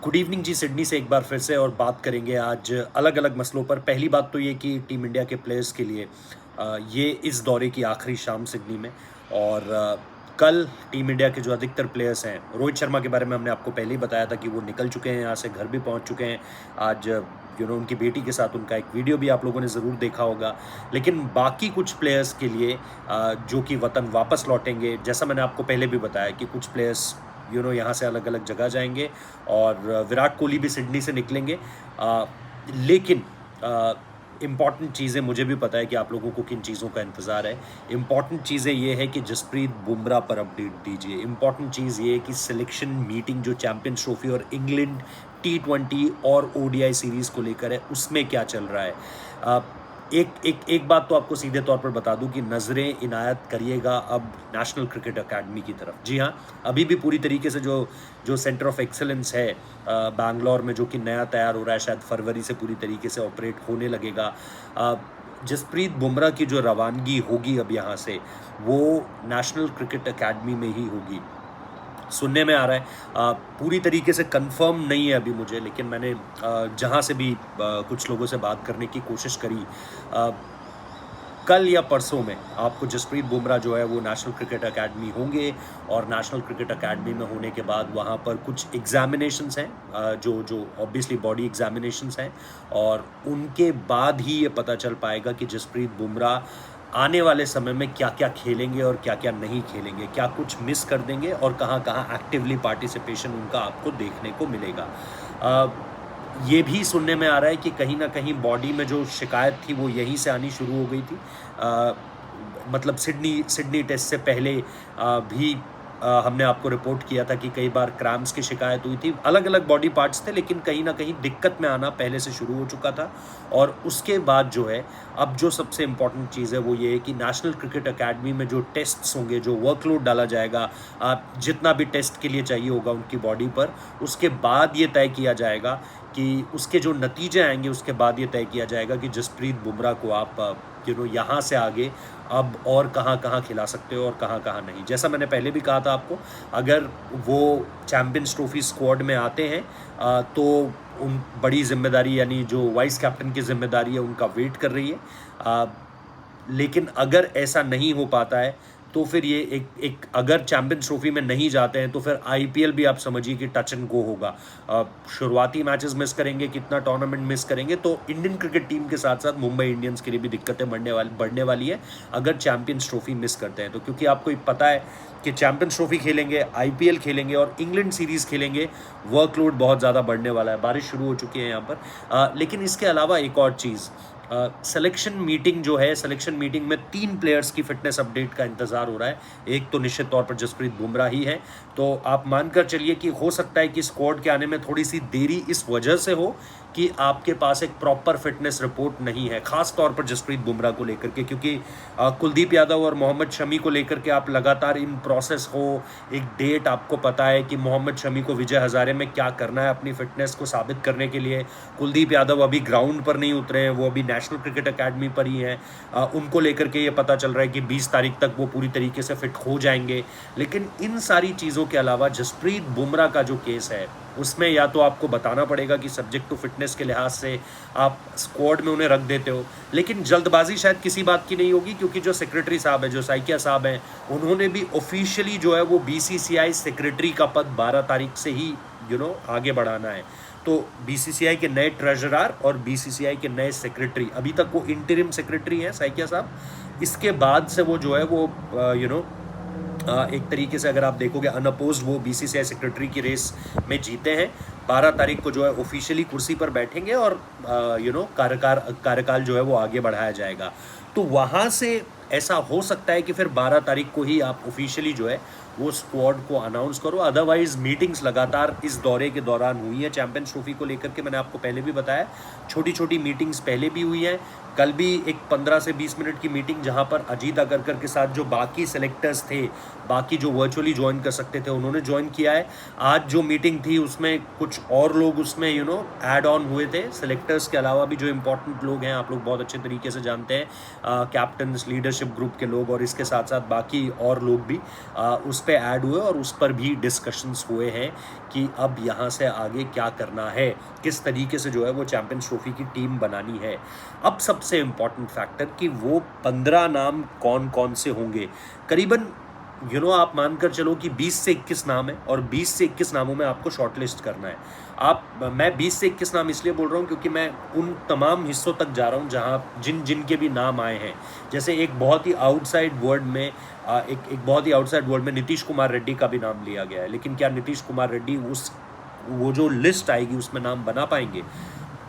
Good evening जी। Sydney से एक बार फिर से और बात करेंगे आज अलग अलग मसलों पर। पहली बात तो ये कि टीम इंडिया के प्लेयर्स के लिए ये इस दौरे की आखिरी शाम सिडनी में। और कल टीम इंडिया के जो अधिकतर प्लेयर्स हैं, रोहित शर्मा के बारे में हमने आपको पहले ही बताया था कि वो निकल चुके हैं यहाँ से, घर भी पहुँच चुके हैं। आज उनकी बेटी के साथ उनका एक वीडियो भी आप लोगों ने ज़रूर देखा होगा। लेकिन बाकी कुछ प्लेयर्स के लिए जो कि वतन वापस लौटेंगे, जैसा मैंने आपको पहले भी बताया कि कुछ प्लेयर्स यहाँ से अलग अलग जगह जाएंगे और विराट कोहली भी सिडनी से निकलेंगे। लेकिन इम्पॉर्टेंट चीज़ें, मुझे भी पता है कि आप लोगों को किन चीज़ों का इंतज़ार है। इम्पॉर्टेंट चीज़ें ये है कि जसप्रीत बुमराह पर अपडेट दीजिए। इम्पॉर्टेंट चीज़ ये है कि सिलेक्शन मीटिंग जो चैंपियंस ट्रॉफी और इंग्लैंड T20 और ODI सीरीज़ को लेकर है, उसमें क्या चल रहा है। एक बात तो आपको सीधे तौर पर बता दूं कि नज़रें इनायत करिएगा अब नेशनल क्रिकेट एकेडमी की तरफ। जी हाँ, अभी भी पूरी तरीके से जो सेंटर ऑफ एक्सेलेंस है बैंगलोर में, जो कि नया तैयार हो रहा है, शायद फरवरी से पूरी तरीके से ऑपरेट होने लगेगा। जसप्रीत बुमराह की जो रवानगी होगी अब यहाँ से, वो नेशनल क्रिकेट एकेडमी में ही होगी, सुनने में आ रहा है। पूरी तरीके से कंफर्म नहीं है अभी मुझे, लेकिन मैंने जहाँ से भी कुछ लोगों से बात करने की कोशिश करी, कल या परसों में आपको जसप्रीत बुमराह जो है वो नेशनल क्रिकेट एकेडमी होंगे। और नेशनल क्रिकेट एकेडमी में होने के बाद वहाँ पर कुछ एग्जामिनेशंस हैं, जो ऑब्वियसली बॉडी एग्जामिनेशंस हैं, और उनके बाद ही ये पता चल पाएगा कि जसप्रीत बुमराह आने वाले समय में क्या क्या खेलेंगे और क्या क्या नहीं खेलेंगे, क्या कुछ मिस कर देंगे और कहाँ कहाँ एक्टिवली पार्टिसिपेशन उनका आपको देखने को मिलेगा। ये भी सुनने में आ रहा है कि कहीं ना कहीं बॉडी में जो शिकायत थी वो यहीं से आनी शुरू हो गई थी। मतलब सिडनी टेस्ट से पहले भी हमने आपको रिपोर्ट किया था कि कई बार क्रैम्प्स की शिकायत हुई थी। अलग अलग बॉडी पार्ट्स थे, लेकिन कहीं ना कहीं दिक्कत में आना पहले से शुरू हो चुका था। और उसके बाद जो है, अब जो सबसे इम्पॉर्टेंट चीज़ है वो ये है कि नेशनल क्रिकेट एकेडमी में जो टेस्ट्स होंगे, जो वर्कलोड डाला जाएगा, जितना भी टेस्ट के लिए चाहिए होगा उनकी बॉडी पर, उसके बाद ये तय किया जाएगा कि उसके जो नतीजे आएंगे, उसके बाद ये तय किया जाएगा कि जसप्रीत बुमराह को आप यहाँ से आगे अब और कहाँ कहाँ खिला सकते हो और कहाँ कहाँ नहीं। जैसा मैंने पहले भी कहा था आपको, अगर वो चैंपियंस ट्रॉफी स्क्वाड में आते हैं तो उन बड़ी जिम्मेदारी, यानी जो वाइस कैप्टन की जिम्मेदारी है, उनका वेट कर रही है। लेकिन अगर ऐसा नहीं हो पाता है तो फिर ये एक अगर चैंपियंस ट्रॉफी में नहीं जाते हैं तो फिर IPL भी आप समझिए कि टच एंड गो होगा। शुरुआती मैचेस मिस करेंगे, कितना टूर्नामेंट मिस करेंगे, तो इंडियन क्रिकेट टीम के साथ साथ मुंबई इंडियंस के लिए भी दिक्कतें बढ़ने वाली है अगर चैंपियंस ट्रॉफी मिस करते हैं तो। क्योंकि आपको पता है कि चैंपियंस ट्रॉफी खेलेंगे, IPL खेलेंगे और इंग्लैंड सीरीज़ खेलेंगे, वर्कलोड बहुत ज़्यादा बढ़ने वाला है। बारिश शुरू हो चुकी है यहाँ पर। लेकिन इसके अलावा एक और चीज़, सिलेक्शन मीटिंग जो है, सिलेक्शन मीटिंग में 3 प्लेयर्स की फिटनेस अपडेट का इंतजार हो रहा है। एक तो निश्चित तौर पर जसप्रीत बुमराह ही है, तो आप मानकर चलिए कि हो सकता है कि स्क्वाड के आने में थोड़ी सी देरी इस वजह से हो कि आपके पास एक प्रॉपर फिटनेस रिपोर्ट नहीं है, खास तौर पर जसप्रीत बुमराह को लेकर के। क्योंकि कुलदीप यादव और मोहम्मद शमी को लेकर के आप लगातार इन प्रोसेस हो, एक डेट आपको पता है कि मोहम्मद शमी को विजय हजारे में क्या करना है अपनी फिटनेस को साबित करने के लिए। कुलदीप यादव अभी ग्राउंड पर नहीं उतरे हैं, वो अभी नेशनल क्रिकेट एकेडमी पर ही हैं। उनको लेकर के ये पता चल रहा है कि 20 तारीख तक वो पूरी तरीके से फिट हो जाएंगे। लेकिन इन सारी चीज़ों के अलावा जसप्रीत बुमराह का जो केस है, उसमें या तो आपको बताना पड़ेगा कि सब्जेक्ट टू फिटनेस के लिहाज से आप स्क्वाड में उन्हें रख देते हो, लेकिन जल्दबाजी शायद किसी बात की नहीं होगी, क्योंकि जो सेक्रेटरी साहब है, जो साइकिया साहब हैं, उन्होंने भी ऑफिशियली जो है वो BCCI सेक्रेटरी का पद 12 तारीख से ही आगे बढ़ाना है। तो BCCI के नए ट्रेजरर और BCCI के नए सेक्रेटरी, अभी तक वो इंटरिम सेक्रेटरी हैं साइकिया साहब। इसके बाद से वो जो है वो एक तरीके से अगर आप देखोगे अनअपोज्ड वो BCCI सेक्रेटरी की रेस में जीते हैं। 12 तारीख को जो है ऑफिशियली कुर्सी पर बैठेंगे और कार्यकाल जो है वो आगे बढ़ाया जाएगा। तो वहाँ से ऐसा हो सकता है कि फिर 12 तारीख को ही आप ऑफिशियली जो है वो स्क्वाड को अनाउंस करो। अदरवाइज मीटिंग्स लगातार इस दौरे के दौरान हुई है चैंपियंस ट्रॉफी को लेकर के। मैंने आपको पहले भी बताया, छोटी छोटी मीटिंग्स पहले भी हुई हैं। कल भी एक 15 से 20 मिनट की मीटिंग जहां पर अजीत अगरकर के साथ जो बाकी सेलेक्टर्स थे, बाकी जो वर्चुअली ज्वाइन कर सकते थे, उन्होंने ज्वाइन किया है। आज जो मीटिंग थी उसमें कुछ और लोग उसमें ऐड ऑन हुए थे। सेलेक्टर्स के अलावा भी जो इंपॉर्टेंट लोग हैं, आप लोग बहुत अच्छे तरीके से जानते हैं, कैप्टन्स, लीडरशिप ग्रुप के लोग, और इसके साथ साथ बाकी और लोग भी उस पे ऐड हुए और उस पर भी डिस्कशंस हुए हैं कि अब यहाँ से आगे क्या करना है, किस तरीके से जो है वो चैंपियंस ट्रॉफी की टीम बनानी है। अब सबसे इम्पॉर्टेंट फैक्टर कि वो 15 नाम कौन कौन से होंगे। करीबन आप मानकर चलो कि 20 से 21 नाम है और 20 से 21 नामों में आपको शॉर्टलिस्ट करना है। मैं 20 से 21 नाम इसलिए बोल रहा हूँ क्योंकि मैं उन तमाम हिस्सों तक जा रहा हूँ जहाँ जिन के भी नाम आए हैं। जैसे एक बहुत ही आउटसाइड वर्ड में बहुत ही आउटसाइड वर्ड में नीतीश कुमार रेड्डी का भी नाम लिया गया है, लेकिन क्या नीतीश कुमार रेड्डी वो जो लिस्ट आएगी उसमें नाम बना पाएंगे?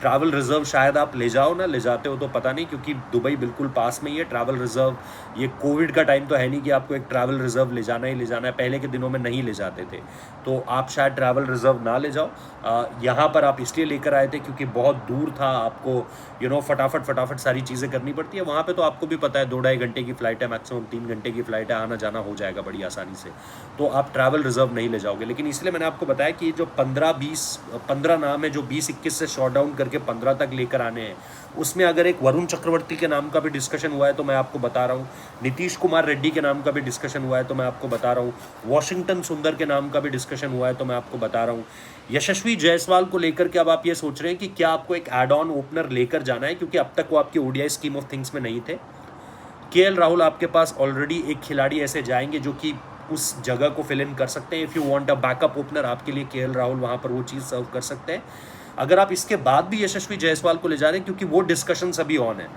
ट्रैवल रिजर्व शायद आप ले जाओ ना, ले जाते हो तो पता नहीं, क्योंकि दुबई बिल्कुल पास में ही है। ट्रैवल रिजर्व, ये कोविड का टाइम तो है नहीं कि आपको एक ट्रैवल रिजर्व ले जाना ही ले जाना है, पहले के दिनों में नहीं ले जाते थे, तो आप शायद ट्रैवल रिजर्व ना ले जाओ। यहाँ पर आप इसलिए लेकर आए थे क्योंकि बहुत दूर था, आपको फटाफट सारी चीज़ें करनी पड़ती है। वहाँ पर तो आपको भी पता है 2-2.5 घंटे की फ़्लाइट है, मैक्सिमम 3 घंटे की फ़्लाइट है, आना जाना हो जाएगा बड़ी आसानी से, तो आप ट्रैवल रिजर्व नहीं ले जाओगे। लेकिन इसलिए मैंने आपको बताया कि जो 15 नाम है जो 20-21 से शॉर्ट डाउन करके 15 तक लेकर आने हैं, उसमें अगर एक वरुण चक्रवर्ती के नाम का भी डिस्कशन हुआ है तो मैं आपको बता रहा हूँ, नीतीश कुमार रेड्डी के नाम का भी डिस्कशन हुआ है तो मैं आपको बता रहा हूँ, वॉशिंगटन सुंदर के नाम का भी डिस्कशन हुआ है तो मैं आपको बता रहा हूँ, यशस्वी जायसवाल को लेकर के अब आप ये सोच रहे हैं कि क्या आपको एक एड ऑन ओपनर लेकर जाना है, क्योंकि अब तक वो आपकी ओडीआई स्कीम ऑफ थिंग्स में नहीं थे। केएल राहुल आपके पास ऑलरेडी एक खिलाड़ी ऐसे जाएंगे जो कि उस जगह को फिल इन कर सकते हैं। If you want a backup opener, आपके लिए केएल राहुल वहाँ पर वो चीज़ सर्व कर सकते हैं। अगर आप इसके बाद भी यशस्वी जायसवाल को ले जा रहे हैं, क्योंकि वो डिस्कशन अभी ऑन है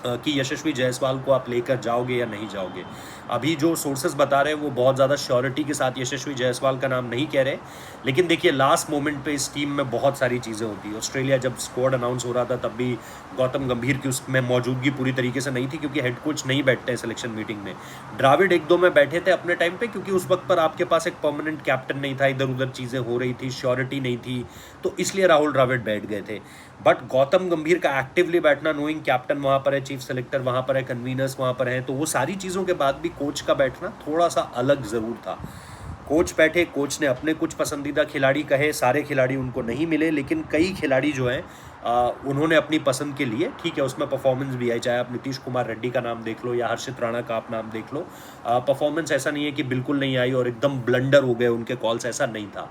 कि यशस्वी जायसवाल को आप लेकर जाओगे या नहीं जाओगे। अभी जो सोर्सेज बता रहे हैं वो बहुत ज़्यादा श्योरिटी के साथ यशस्वी जायसवाल का नाम नहीं कह रहे, लेकिन देखिए लास्ट मोमेंट पे इस टीम में बहुत सारी चीज़ें होती है। ऑस्ट्रेलिया जब स्क्वाड अनाउंस हो रहा था तब भी गौतम गंभीर की उसमें मौजूदगी पूरी तरीके से नहीं थी, क्योंकि हेड कोच नहीं बैठते हैं सिलेक्शन मीटिंग में। द्राविड 1-2 में बैठे थे अपने टाइम पे, क्योंकि उस वक्त पर आपके पास एक परमानेंट कैप्टन नहीं था, इधर उधर चीज़ें हो रही थी, श्योरिटी नहीं थी, तो इसलिए राहुल द्रविड़ बैठ गए थे। बट गौतम गंभीर का एक्टिवली बैठना, नोइंग कैप्टन वहाँ पर है, चीफ सेलेक्टर वहाँ पर है, कन्वीनर्स वहाँ पर हैं, तो वो सारी चीज़ों के बाद भी कोच का बैठना थोड़ा सा अलग ज़रूर था। कोच बैठे, कोच ने अपने कुछ पसंदीदा खिलाड़ी कहे, सारे खिलाड़ी उनको नहीं मिले, लेकिन कई खिलाड़ी जो हैं उन्होंने अपनी पसंद के लिए, ठीक है उसमें परफॉर्मेंस भी आई, चाहे आप नीतीश कुमार रेड्डी का नाम देख लो या हर्षित राणा का आप नाम देख लो, परफॉर्मेंस ऐसा नहीं है कि बिल्कुल नहीं आई और एकदम ब्लंडर हो गए उनके कॉल्स, ऐसा नहीं था।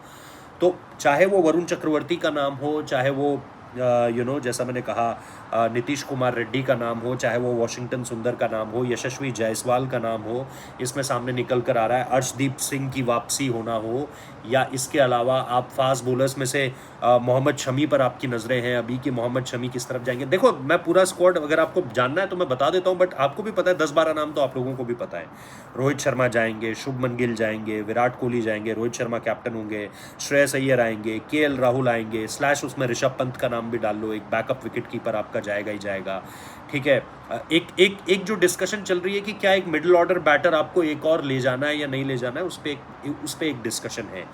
तो चाहे वो वरुण चक्रवर्ती का नाम हो, चाहे वो जैसा मैंने कहा नीतीश कुमार रेड्डी का नाम हो, चाहे वो वॉशिंगटन सुंदर का नाम हो, यशस्वी जायसवाल का नाम हो, इसमें सामने निकल कर आ रहा है अर्शदीप सिंह की वापसी होना हो, या इसके अलावा आप फास्ट बॉलर्स में से मोहम्मद शमी पर आपकी नज़रें हैं अभी कि मोहम्मद शमी किस तरफ जाएंगे। देखो मैं पूरा स्क्वाड अगर आपको जानना है तो मैं बता देता हूँ, बट आपको भी पता है 10-12 नाम तो आप लोगों को भी पता है। रोहित शर्मा जाएंगे, शुभमन गिल जाएंगे, विराट कोहली जाएंगे, रोहित शर्मा कैप्टन होंगे, श्रेयस अय्यर आएंगे, केएल राहुल आएंगे, स्लैश उसमें ऋषभ पंत का नाम भी डाल लो, एक बैकअप विकेट कीपर आपका जाएगा ही जाएगा, ठीक है। एक जो डिस्कशन चल रही है कि क्या एक मिडिल ऑर्डर बैटर आपको एक और ले जाना है या नहीं ले जाना है, उस पर एक डिस्कशन है।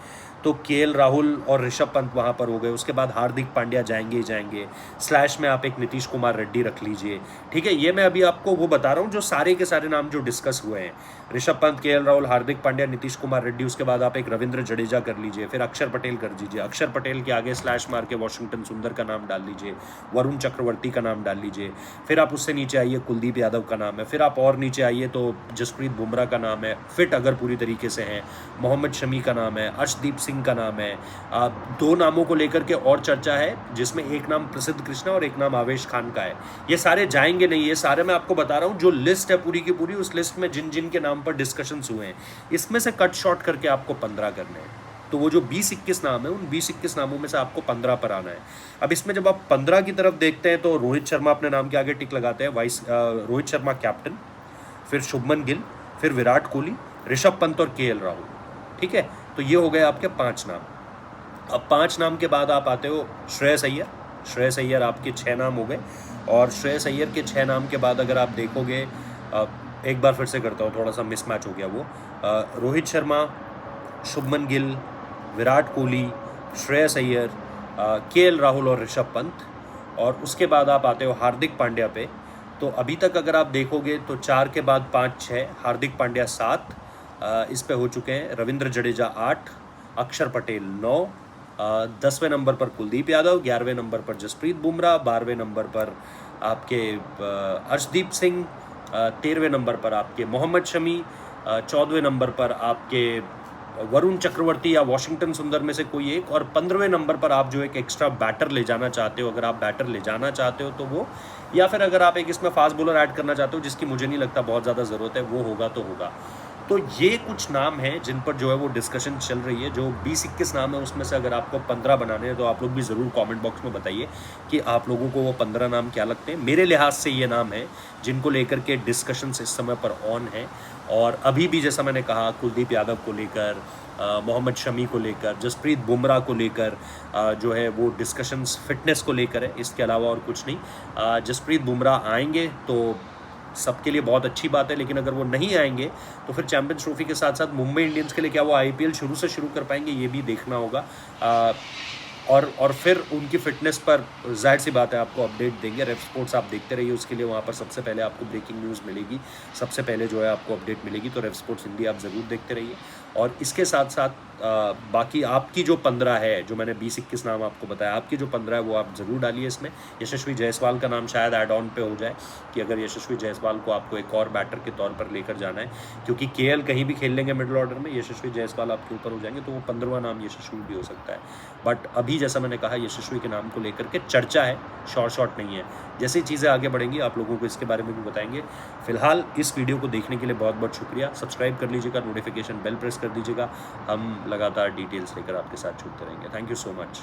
तो केएल राहुल और ऋषभ पंत वहाँ पर हो गए, उसके बाद हार्दिक पांड्या जाएंगे ही जाएंगे, स्लैश में आप एक नीतीश कुमार रेड्डी रख लीजिए, ठीक है। ये मैं अभी आपको वो बता रहा हूँ जो सारे के सारे नाम जो डिस्कस हुए हैं, ऋषभ पंत, केएल राहुल, हार्दिक पांड्या, नीतीश कुमार रेड्डी, उसके बाद आप एक रविंद्र जडेजा कर लीजिए, फिर अक्षर पटेल कर दीजिए, अक्षर पटेल के आगे स्लैश मार के वॉशिंगटन सुंदर का नाम डाल लीजिए, वरुण चक्रवर्ती का नाम डाल लीजिए, फिर आप उससे नीचे आइए कुलदीप यादव का नाम है, फिर आप और नीचे आइए तो जसप्रीत बुमराह का नाम है, फिट अगर पूरी तरीके से हैं, मोहम्मद शमी का नाम है, अर्शदीप सिंह का नाम है। 2 नामों को लेकर के और चर्चा है, जिसमें एक नाम प्रसिद्ध कृष्णा और एक नाम आवेश खान का है। ये सारे जाएंगे नहीं, ये सारे मैं आपको बता रहा हूँ जो लिस्ट है पूरी की पूरी, उस लिस्ट में जिन जिन के नाम पर डिस्कशंस हुए हैं, इसमें से कट शॉर्ट करके आपको 15 करने हैं। तो वो जो 20-21 नाम है, उन 20-21 नामों में से आपको 15 पर आना है। अब इसमें जब आप 15 की तरफ देखते हैं तो रोहित शर्मा अपने नाम के आगे टिक लगाते हैं, रोहित शर्मा कैप्टन, फिर शुभमन गिल, फिर विराट कोहली, ऋषभ पंत और केएल राहुल, ठीक है। तो ये हो गए आपके 5 नाम। अब 5 नाम के बाद आप आते हो श्रेयस अय्यर। श्रेयस अय्यर आपके 6 नाम हो गए, और श्रेयस अय्यर के 6 नाम के बाद अगर आप देखोगे, एक बार फिर से करता हूँ, थोड़ा सा मिसमैच हो गया वो, रोहित शर्मा, शुभमन गिल, विराट कोहली, श्रेयस अय्यर, केएल राहुल और ऋषभ पंत, और उसके बाद आप आते हो हार्दिक पांड्या पे। तो अभी तक अगर आप देखोगे तो 4 के बाद 5-6, हार्दिक पांड्या 7 इस पे हो चुके हैं, रविंद्र जडेजा 8, अक्षर पटेल 9, 10वें नंबर पर कुलदीप यादव, 11वें नंबर पर जसप्रीत बुमराह, 12वें नंबर पर आपके अर्शदीप सिंह, 13वें नंबर पर आपके मोहम्मद शमी, 14वें नंबर पर आपके वरुण चक्रवर्ती या वॉशिंगटन सुंदर में से कोई एक, और 15वें नंबर पर आप जो एक एक्स्ट्रा बैटर ले जाना चाहते हो, अगर आप बैटर ले जाना चाहते हो तो वो, या फिर अगर आप एक इसमें फास्ट बॉलर ऐड करना चाहते हो जिसकी मुझे नहीं लगता बहुत ज़्यादा ज़रूरत है, वो होगा तो होगा। तो ये कुछ नाम हैं जिन पर जो है वो डिस्कशन चल रही है। जो 20-21 नाम है उसमें से अगर आपको 15 बनाने हैं तो आप लोग भी ज़रूर कमेंट बॉक्स में बताइए कि आप लोगों को वो 15 नाम क्या लगते हैं। मेरे लिहाज से ये नाम है जिनको लेकर के डिस्कशंस इस समय पर ऑन है, और अभी भी जैसा मैंने कहा कुलदीप यादव को लेकर, मोहम्मद शमी को लेकर, जसप्रीत बुमराह को लेकर जो है वो डिस्कशंस फिटनेस को लेकर है, इसके अलावा और कुछ नहीं। जसप्रीत बुमराह आएंगे तो सबके लिए बहुत अच्छी बात है, लेकिन अगर वो नहीं आएंगे तो फिर चैंपियंस ट्रॉफी के साथ साथ मुंबई इंडियंस के लिए क्या वो आईपीएल शुरू से शुरू कर पाएंगे, ये भी देखना होगा। और फिर उनकी फिटनेस पर जाहिर सी बात है आपको अपडेट देंगे। रेफ स्पोर्ट्स आप देखते रहिए, उसके लिए वहाँ पर सबसे पहले आपको ब्रेकिंग न्यूज़ मिलेगी, सबसे पहले जो है आपको अपडेट मिलेगी। तो रेफ स्पोर्ट्स हिंदी आप ज़रूर देखते रहिए। और इसके साथ साथ बाकी आपकी जो 15 है, जो मैंने 20-21 नाम आपको बताया, आपकी जो 15 है वो आप ज़रूर डालिए इसमें। यशस्वी जायसवाल का नाम शायद ऐड ऑन पे हो जाए कि अगर यशस्वी जायसवाल को आपको एक और बैटर के तौर पर लेकर जाना है, क्योंकि केएल कहीं भी खेल लेंगे मिडिल ऑर्डर में, यशस्वी जायसवाल आपके ऊपर हो जाएंगे, तो वो 15वां नाम यशस्वी भी हो सकता है। बट अभी जैसा मैंने कहा यशस्वी के नाम को लेकर के चर्चा है, शॉर्ट नहीं है। जैसे चीज़ें आगे बढ़ेंगी आप लोगों को इसके बारे में भी बताएंगे। फिलहाल इस वीडियो को देखने के लिए बहुत बहुत शुक्रिया। सब्सक्राइब कर लीजिएगा, नोटिफिकेशन बेल प्रेस कर दीजिएगा। हम लगातार डिटेल्स लेकर आपके साथ छूटते रहेंगे। Thank you so much.